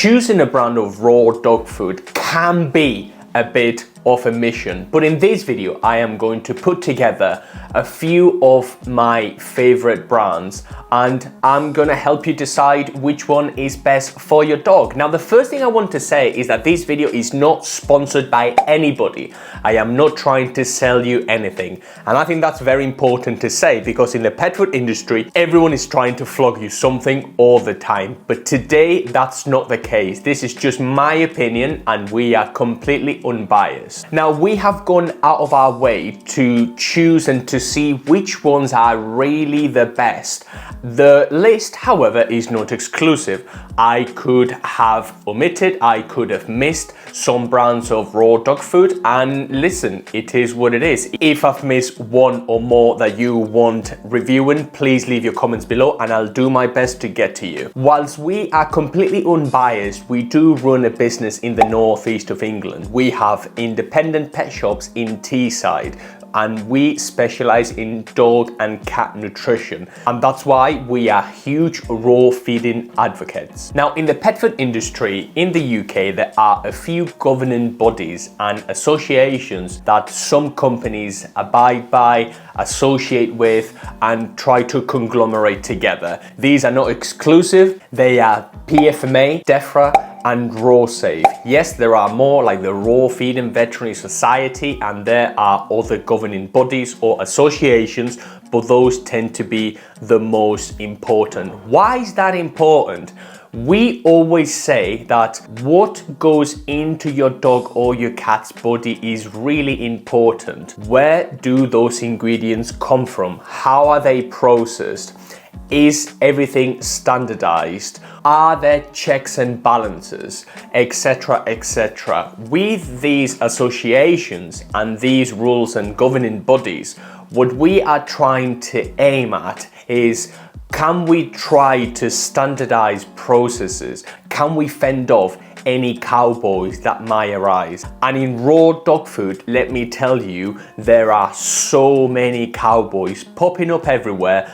Choosing a brand of raw dog food can be a bit of a mission, but in this video I am going to put together a few of my favorite brands and I'm gonna help you decide which one is best for your dog. Now, the first thing I want to say is that this video is not sponsored by anybody. I am not trying to sell you anything, and I think that's very important to say, because in the pet food industry everyone is trying to flog you something all the time, but today that's not the case. This is just my opinion and we are completely unbiased. Now, we have gone out of our way to choose and to see which ones are really the best. The list, however, is not exclusive. I could have omitted, I could have missed some brands of raw dog food, and listen, it is what it is. If I've missed one or more that you want reviewing, please leave your comments below and I'll do my best to get to you. Whilst we are completely unbiased, we do run a business in the northeast of England. We have independent pet shops in Teesside, and we specialize in dog and cat nutrition, and that's why we are huge raw feeding advocates. Now, in the pet food industry in the UK, there are a few governing bodies and associations that some companies abide by, associate with, and try to conglomerate together. These are not exclusive. They are PFMA, DEFRA, and Raw Safe. Yes, there are more, like the Raw Feeding Veterinary Society, and there are other governing bodies or associations, but those tend to be the most important. Why is that important? We always say that what goes into your dog or your cat's body is really important. Where do those ingredients come from? How are they processed? Is everything standardized? Are there checks and balances, etc., etc.? With these associations and these rules and governing bodies, what we are trying to aim at is, can we try to standardize processes? Can we fend off any cowboys that might arise? And in raw dog food, let me tell you, there are so many cowboys popping up everywhere.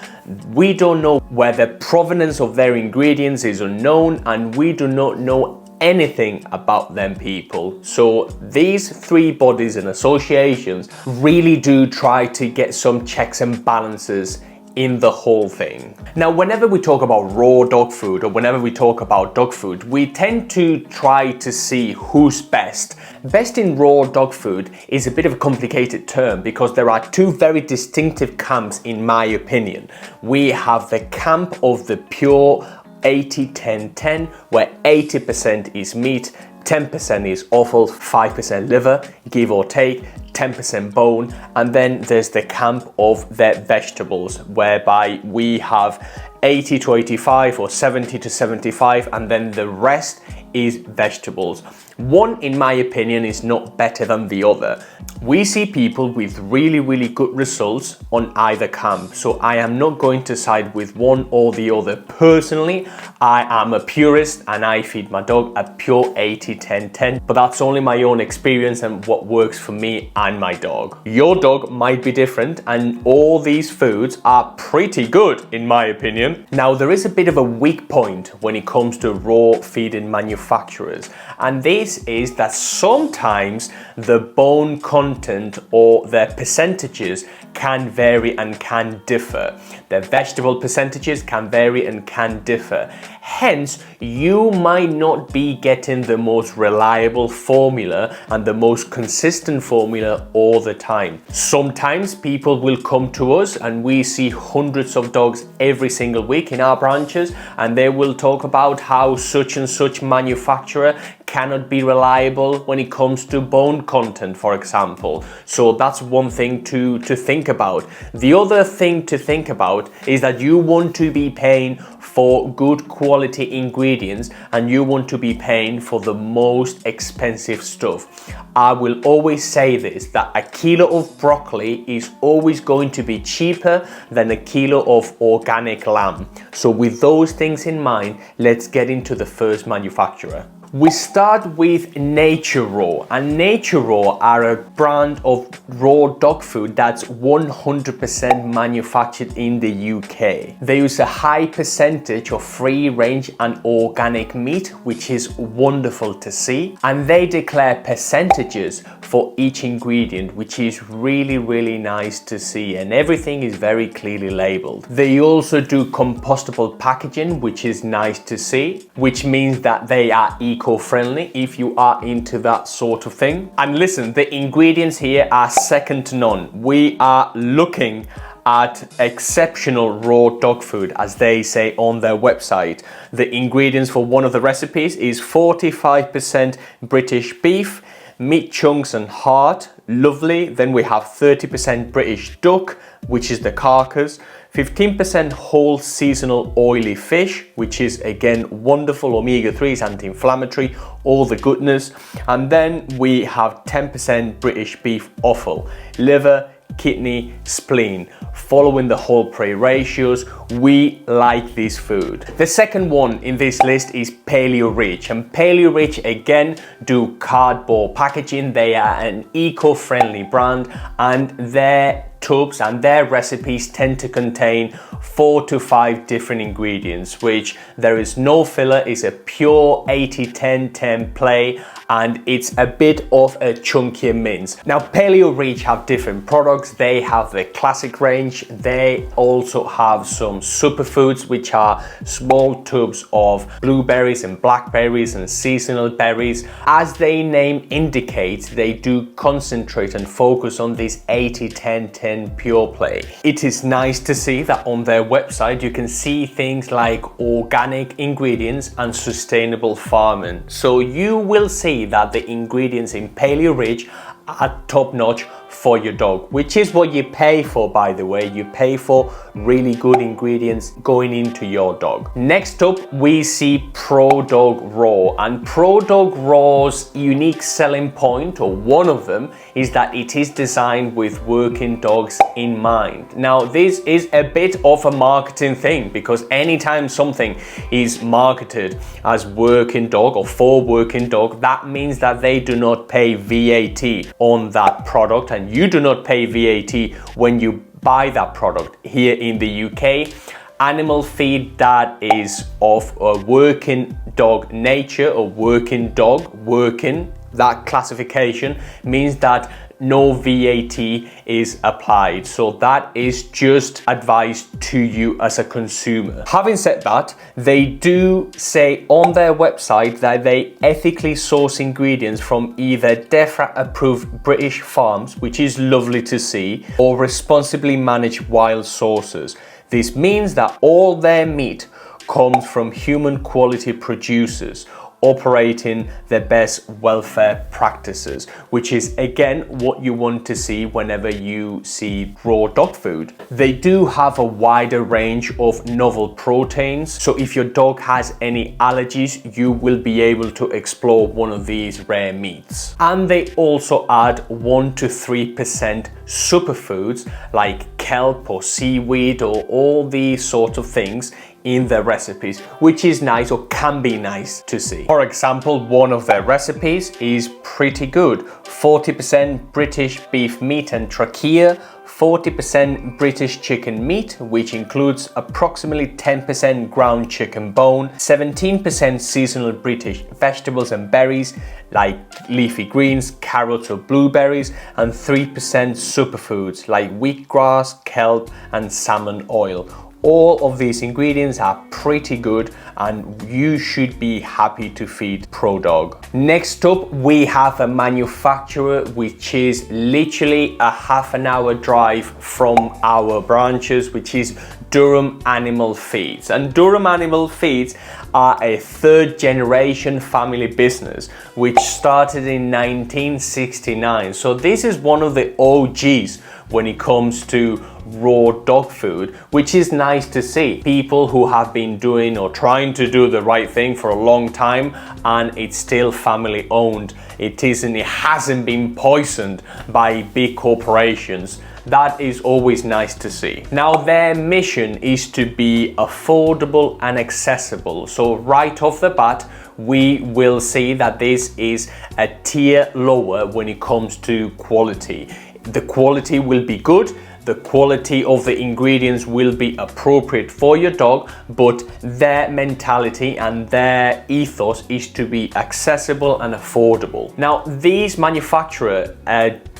We don't know where the provenance of their ingredients is unknown, and we do not know anything about them people. So these three bodies and associations really do try to get some checks and balances in the whole thing. Now, whenever we talk about raw dog food, or whenever we talk about dog food, we tend to try to see who's best. Best in raw dog food is a bit of a complicated term, because there are two very distinctive camps in my opinion. We have the camp of the pure 80-10-10, where 80% is meat, 10% is offal, 5% liver, give or take, 10% bone, and then there's the camp of the vegetables, whereby we have 80 to 85 or 70 to 75, and then the rest is vegetables. One, in my opinion, is not better than the other. We see people with really good results on either camp, so I am not going to side with one or the other. Personally, I am a purist and I feed my dog a pure 80-10-10, but that's only my own experience and what works for me and my dog. Your dog might be different, and all these foods are pretty good in my opinion. Now, there is a bit of a weak point when it comes to raw feeding manufacturers, and this is that sometimes the bone content or their percentages can vary and can differ. The vegetable percentages can vary and can differ. Hence, you might not be getting the most reliable formula and the most consistent formula all the time. Sometimes people will come to us, and we see hundreds of dogs every single week in our branches, and they will talk about how such and such manufacturer cannot be reliable when it comes to bone content, for example. So that's one thing to think about. The other thing to think about is that you want to be paying for good quality ingredients, and you want to be paying for the most expensive stuff. I will always say this, that a kilo of broccoli is always going to be cheaper than a kilo of organic lamb. So with those things in mind, let's get into the first manufacturer. We start with Nature Raw, and Nature Raw are a brand of raw dog food that's 100% manufactured in the UK. They use a high percentage of free range and organic meat, which is wonderful to see, and they declare percentages for each ingredient, which is really nice to see, and everything is very clearly labeled. They also do compostable packaging, which is nice to see, which means that they are eco-friendly if you are into that sort of thing. And listen, the ingredients here are second to none. We are looking at exceptional raw dog food, as they say on their website. The ingredients for one of the recipes is 45% British beef, meat chunks and heart, lovely. Then we have 30% British duck, which is the carcass, 15% whole seasonal oily fish, which is again wonderful, omega-3s, anti-inflammatory, all the goodness. And then we have 10% British beef offal, liver, kidney, spleen. Following the whole prey ratios, we like this food. The second one in this list is Paleo Rich, and Paleo Rich again do cardboard packaging. They are an eco-friendly brand, and their tubs and their recipes tend to contain 4 to 5 different ingredients, which there is no filler, is a pure 80-10-10 play, and it's a bit of a chunkier mince. Now Paleo Reach have different products. They have the classic range. They also have some superfoods, which are small tubs of blueberries and blackberries and seasonal berries. As their name indicates, they do concentrate and focus on this 80-10-10 pure play. It is nice to see that on their website you can see things like organic ingredients and sustainable farming. So you will see that the ingredients in Paleo Ridge are top notch for your dog, which is what you pay for, by the way. You pay for really good ingredients going into your dog. Next up, we see Prodog Raw, and Prodog Raw's unique selling point, or one of them, is that it is designed with working dogs in mind. Now this is a bit of a marketing thing, because anytime something is marketed as working dog or for working dog, that means that they do not pay VAT on that product, and you do not pay VAT when you buy that product here in the UK. Animal feed that is of a working dog nature, or working dog, working, that classification means that no VAT is applied. So that is just advice to you as a consumer. Having said that, they do say on their website that they ethically source ingredients from either DEFRA approved British farms, which is lovely to see, or responsibly managed wild sources. This means that all their meat comes from human quality producers operating their best welfare practices, which is again what you want to see whenever you see raw dog food. They do have a wider range of novel proteins, so if your dog has any allergies, you will be able to explore one of these rare meats. And they also add 1 to 3% superfoods like kelp or seaweed or all these sort of things in their recipes, which is nice, or can be nice to see. For example, one of their recipes is pretty good. 40% British beef meat and trachea, 40% British chicken meat, which includes approximately 10% ground chicken bone, 17% seasonal British vegetables and berries like leafy greens, carrots or blueberries, and 3% superfoods like wheatgrass, kelp and salmon oil. All of these ingredients are pretty good, and you should be happy to feed Prodog. Next up, we have a manufacturer which is literally a half an hour drive from our branches, which is Durham Animal Feeds. And Durham Animal Feeds are a third generation family business which started in 1969. So this is one of the OGs when it comes to raw dog food, which is nice to see. People who have been doing or trying to do the right thing for a long time, and it's still family owned. It hasn't been poisoned by big corporations. That is always nice to see. Now their mission is to be affordable and accessible. So right off the bat, we will see that this is a tier lower when it comes to quality. The quality will be good, the quality of the ingredients will be appropriate for your dog, but their mentality and their ethos is to be accessible and affordable. Now, these manufacturer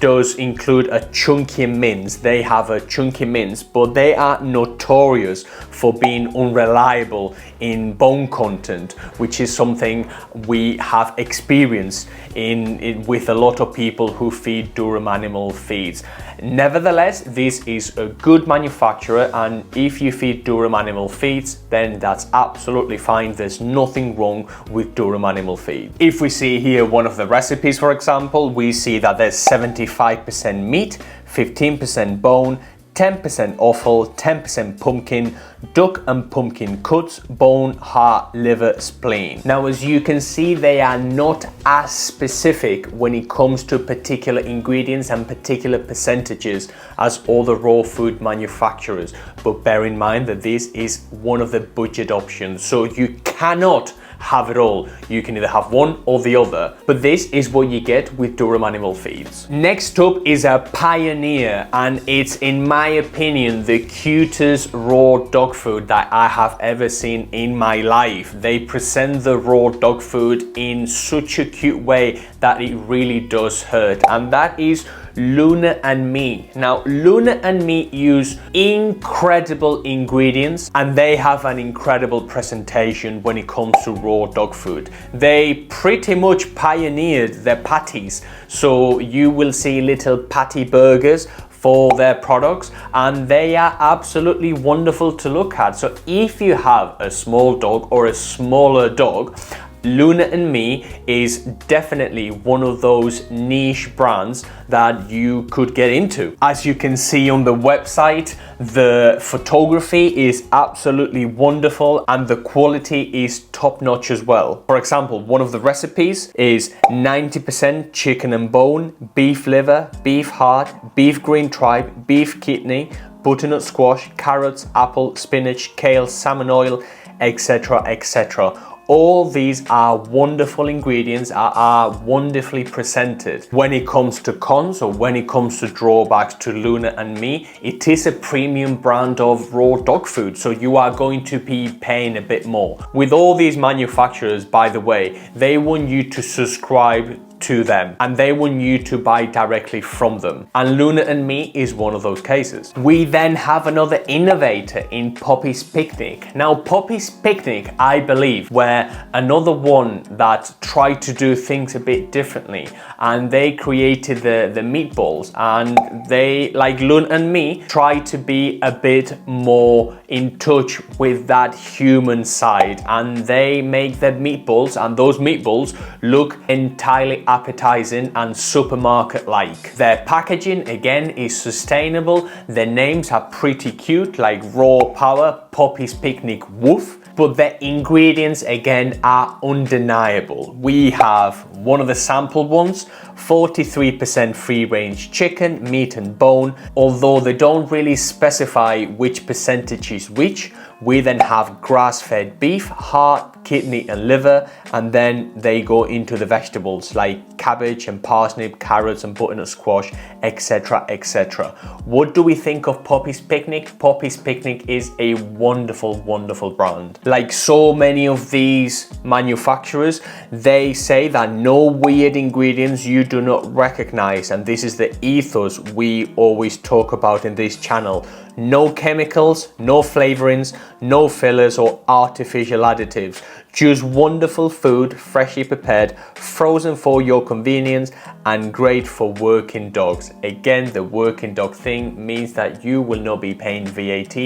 does include a chunky mince. They have a chunky mince, but they are notorious for being unreliable in bone content, which is something we have experienced with a lot of people who feed Durham animal feeds. Nevertheless, this is a good manufacturer, and if you feed Durham animal feeds, then that's absolutely fine. There's nothing wrong with Durham animal feed. If we see here one of the recipes, for example, we see that there's 75% meat, 15% bone, 10% offal, 10% pumpkin, duck and pumpkin cuts, bone, heart, liver, spleen. Now, as you can see, they are not as specific when it comes to particular ingredients and particular percentages as all the raw food manufacturers. But bear in mind that this is one of the budget options, so you cannot have it all. You can either have one or the other, but this is what you get with Durham animal feeds. Next up is a Pioneer, and it's, in my opinion, the cutest raw dog food that I have ever seen in my life. They present the raw dog food in such a cute way that it really does hurt, and that is Luna and Me. Now, Luna and Me use incredible ingredients, and they have an incredible presentation when it comes to raw dog food. They pretty much pioneered their patties, so you will see little patty burgers for their products, and they are absolutely wonderful to look at. So if you have a small dog or a smaller dog, Luna and Me is definitely one of those niche brands that you could get into. As you can see on the website, the photography is absolutely wonderful and the quality is top notch as well. For example, one of the recipes is 90% chicken and bone, beef liver, beef heart, beef green tripe, beef kidney, butternut squash, carrots, apple, spinach, kale, salmon oil, etc., etc. All these are wonderful ingredients, are wonderfully presented. When it comes to cons, or when it comes to drawbacks to Luna and Me, it is a premium brand of raw dog food, so you are going to be paying a bit more. With all these manufacturers, by the way, they want you to subscribe to them and they want you to buy directly from them, and Luna and Me is one of those cases. We then have another innovator in Poppy's Picnic. Now, Poppy's Picnic, I believe, were another one that tried to do things a bit differently, and they created the meatballs, and they, like Luna and Me, tried to be a bit more in touch with that human side, and they make their meatballs, and those meatballs look entirely appetizing and supermarket-like. Their packaging, again, is sustainable. Their names are pretty cute, like Raw Power, Poppy's Picnic, Woof. But the ingredients, again, are undeniable. We have one of the sampled ones, 43% free-range chicken, meat and bone. Although they don't really specify which percentage is which, we then have grass-fed beef, heart, kidney and liver, and then they go into the vegetables like cabbage and parsnip, carrots and butternut squash, etc., etc. What do we think of Poppy's Picnic? Poppy's Picnic is a wonderful, wonderful brand. Like so many of these manufacturers, they say that no weird ingredients you do not recognize, and this is the ethos we always talk about in this channel. No chemicals, no flavorings, no fillers or artificial additives. Just wonderful food, freshly prepared, frozen for your convenience, and great for working dogs. Again, the working dog thing means that you will not be paying VAT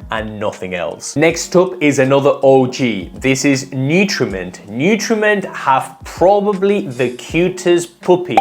and nothing else. Next up is another OG. This is Nutriment. Nutriment have probably the cutest puppy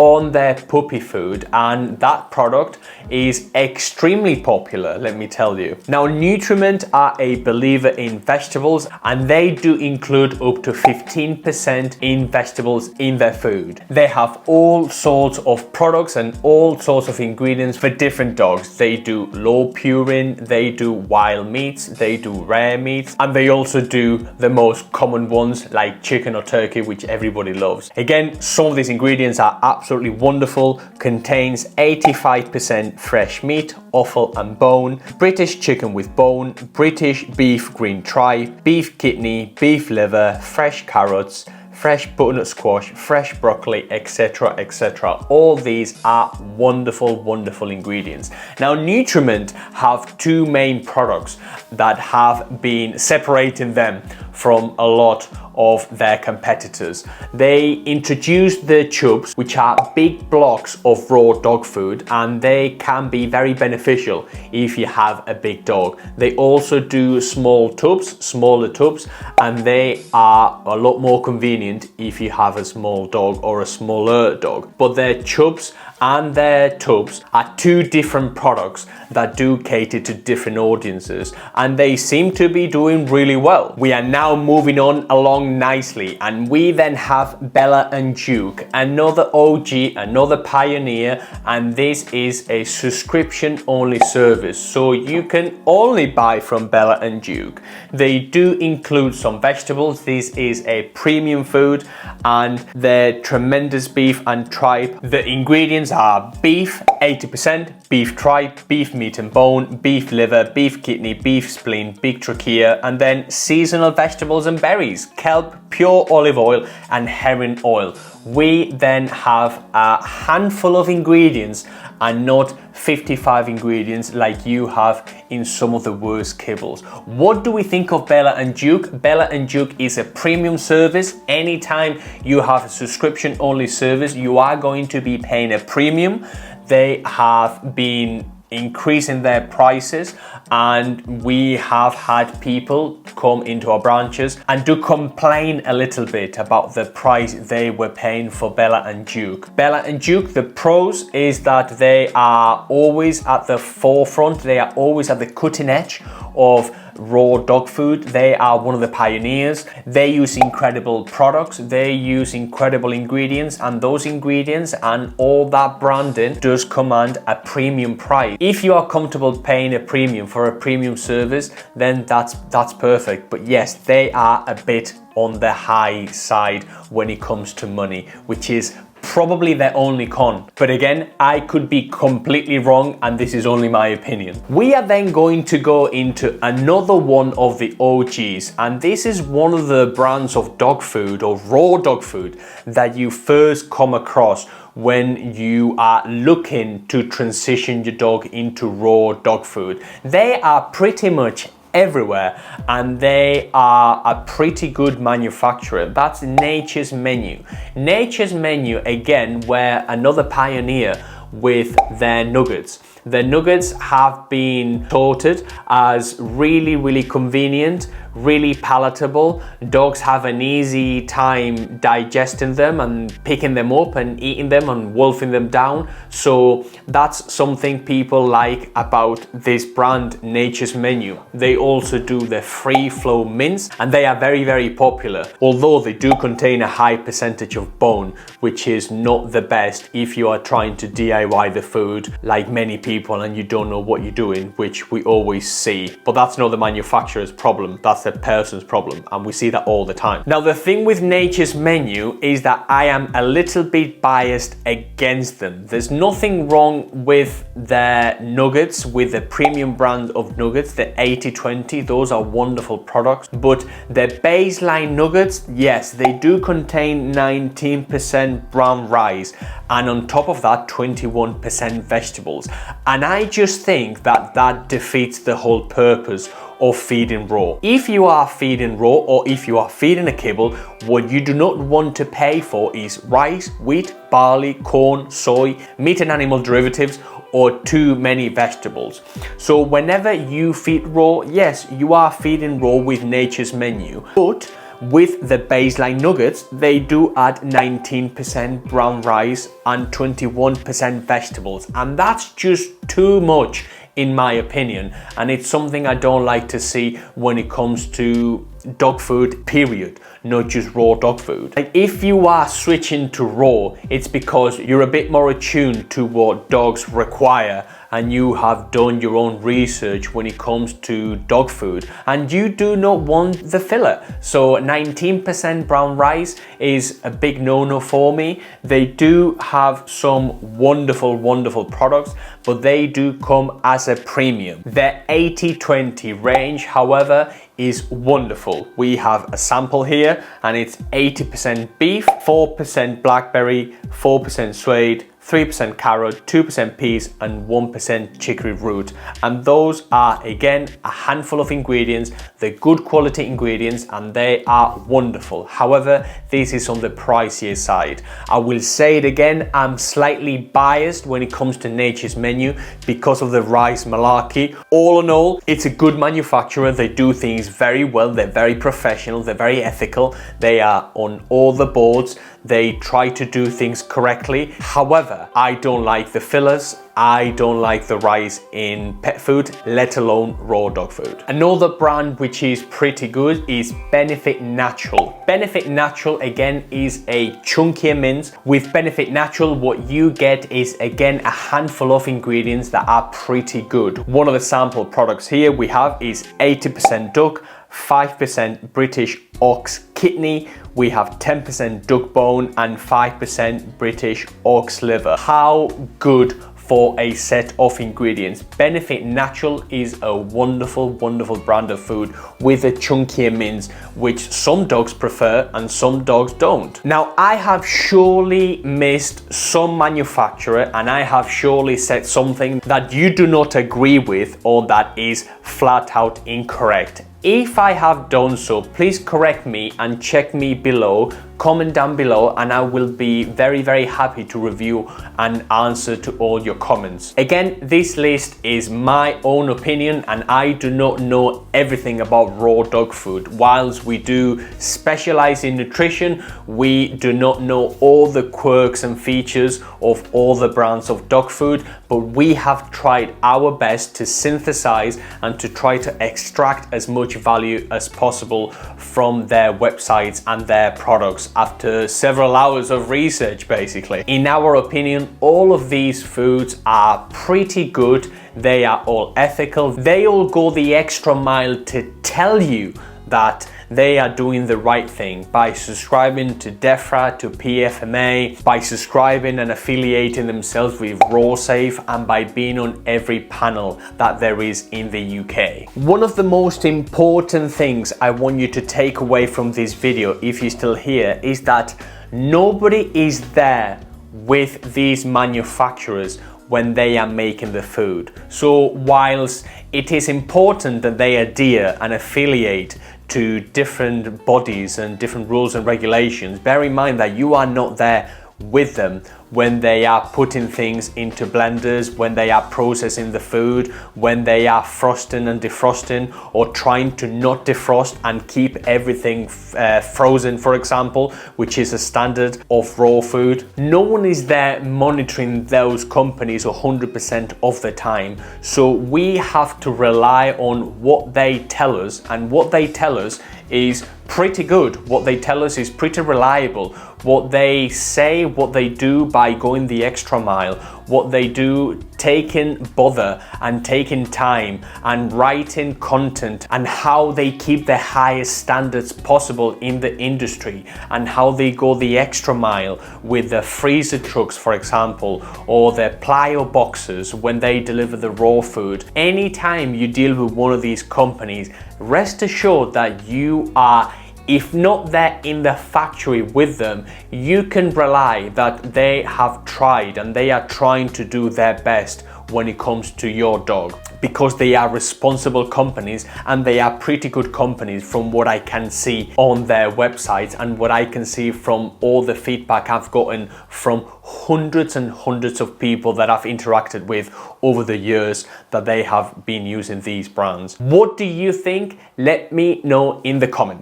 on their puppy food, and that product is extremely popular, let me tell you. Now, Nutriment are a believer in vegetables, and they do include up to 15% in vegetables in their food. They have all sorts of products and all sorts of ingredients for different dogs. They do low purine, they do wild meats, they do rare meats, and they also do the most common ones like chicken or turkey, which everybody loves. Again, some of these ingredients are absolutely wonderful. Contains 85% fresh meat, offal and bone, British chicken with bone, British beef green tripe, beef kidney, beef liver, fresh carrots, fresh butternut squash, fresh broccoli, etc, etc. All these are wonderful, wonderful ingredients. Now, Nutriment have two main products that have been separating them from a lot of their competitors. They introduced the chubs, which are big blocks of raw dog food, and they can be very beneficial if you have a big dog. They also do small tubs, smaller tubs, and they are a lot more convenient if you have a small dog or a smaller dog. But their chubs and their tubs are two different products that do cater to different audiences, and they seem to be doing really well. We are now moving on along nicely, and we then have Bella and Duke, another OG, another pioneer, and this is a subscription only service, so you can only buy from Bella and Duke. They do include some vegetables. This is a premium food, and their tremendous beef and tripe. The ingredients are beef 80%, beef tripe, beef meat and bone, beef liver, beef kidney, beef spleen, beef trachea, and then seasonal vegetables and berries, kelp, pure olive oil and herring oil. We then have a handful of ingredients and not 55 ingredients like you have in some of the worst kibbles. What do we think of Bella and Duke? Bella and Duke is a premium service. Anytime you have a subscription only service, you are going to be paying a premium. They have been increasing their prices, and we have had people come into our branches and do complain a little bit about the price they were paying for Bella and Duke. Bella and Duke, the pros is that they are always at the forefront, they are always at the cutting edge of raw dog food. They are one of the pioneers. They use incredible products, they use incredible ingredients, and those ingredients and all that branding does command a premium price. If you are comfortable paying a premium for a premium service, then that's perfect. But yes, they are a bit on the high side when it comes to money, which is probably their only con. But again, I could be completely wrong, and this is only my opinion. We are then going to go into another one of the OGs, and this is one of the brands of dog food or raw dog food that you first come across when you are looking to transition your dog into raw dog food. They are pretty much everywhere, and they are a pretty good manufacturer. That's Nature's Menu. Nature's Menu, again, were another pioneer with their nuggets. The nuggets have been touted as really, really convenient, really palatable. Dogs have an easy time digesting them and picking them up and eating them and wolfing them down. So that's something people like about this brand, Nature's Menu. They also do the free flow mints, and they are very, very popular, although they do contain a high percentage of bone, which is not the best if you are trying to DIY the food like many people and you don't know what you're doing, which we always see. But that's not the manufacturer's problem, that's the person's problem, and we see that all the time. Now, the thing with Nature's Menu is that I am a little bit biased against them. There's nothing wrong with their nuggets, with the premium brand of nuggets, the 80/20, those are wonderful products, but the baseline nuggets, yes, they do contain 19% brown rice, and on top of that 21% vegetables, and I just think that that defeats the whole purpose of feeding raw. If you are feeding raw, or if you are feeding a kibble, what you do not want to pay for is rice, wheat, barley, corn, soy, meat and animal derivatives, or too many vegetables. So whenever you feed raw, yes, you are feeding raw with Nature's Menu, but with the baseline nuggets, they do add 19% brown rice and 21% vegetables, and that's just too much in my opinion, and it's something I don't like to see when it comes to dog food, period, not just raw dog food. Like, if you are switching to raw, it's because you're a bit more attuned to what dogs require and you have done your own research when it comes to dog food, and you do not want the filler. So 19% brown rice is a big no-no for me. They do have some wonderful products, but they do come as a premium. The 80-20 range, however, is wonderful. We have a sample here and it's 80% beef, 4% blackberry, 4% suede, 3% carrot, 2% peas, and 1% chicory root. And those are, again, a handful of ingredients. They're good quality ingredients and they are wonderful. However, this is on the pricier side. I will say it again, I'm slightly biased when it comes to Nature's Menu because of the rice malarkey. All in all, it's a good manufacturer. They do things very well. They're very professional. They're very ethical. They are on all the boards. They try to do things correctly. However, I don't like the fillers. I don't like the rice in pet food, let alone raw dog food. Another brand which is pretty good is Benefit Natural. Benefit Natural, again, is a chunkier mince. With Benefit Natural, what you get is, again, a handful of ingredients that are pretty good. One of the sample products here we have is 80% duck, 5% British ox kidney, we have 10% duck bone and 5% British ox liver. How good for a set of ingredients. Benefit Natural is a wonderful brand of food with a chunkier mince, which some dogs prefer and some dogs don't. Now, I have surely missed some manufacturer and I have surely said something that you do not agree with or that is flat out incorrect. If I have done so, please correct me and check me below, comment down below, and I will be very happy to review and answer to all your comments. Again, this list is my own opinion and I do not know everything about raw dog food. Whilst we do specialize in nutrition, we do not know all the quirks and features of all the brands of dog food, but we have tried our best to synthesize and to try to extract as much value as possible from their websites and their products after several hours of research, basically. In our opinion, all of these foods are pretty good. They are all ethical. They all go the extra mile to tell you that they are doing the right thing by subscribing to DEFRA, to PFMA, by subscribing and affiliating themselves with RawSafe, and by being on every panel that there is in the UK. One of the most important things I want you to take away from this video, if you're still here, is that nobody is there with these manufacturers when they are making the food. So whilst it is important that they adhere and affiliate to different bodies and different rules and regulations, bear in mind that you are not there with them when they are putting things into blenders, when they are processing the food, when they are frosting and defrosting, or trying to not defrost and keep everything frozen, for example, which is a standard of raw food. No one is there monitoring those companies 100% of the time. So we have to rely on what they tell us, and what they tell us is pretty good. What they tell us is pretty reliable. What they say, what they do by going the extra mile, what they do taking bother and taking time and writing content, and how they keep the highest standards possible in the industry, and how they go the extra mile with the freezer trucks, for example, or the Paleo boxes when they deliver the raw food. Anytime you deal with one of these companies, rest assured that you are, if not there in the factory with them, you can rely that they have tried and they are trying to do their best when it comes to your dog, because they are responsible companies and they are pretty good companies from what I can see on their websites and what I can see from all the feedback I've gotten from hundreds and hundreds of people that I've interacted with over the years that they have been using these brands. What do you think? Let me know in the comments.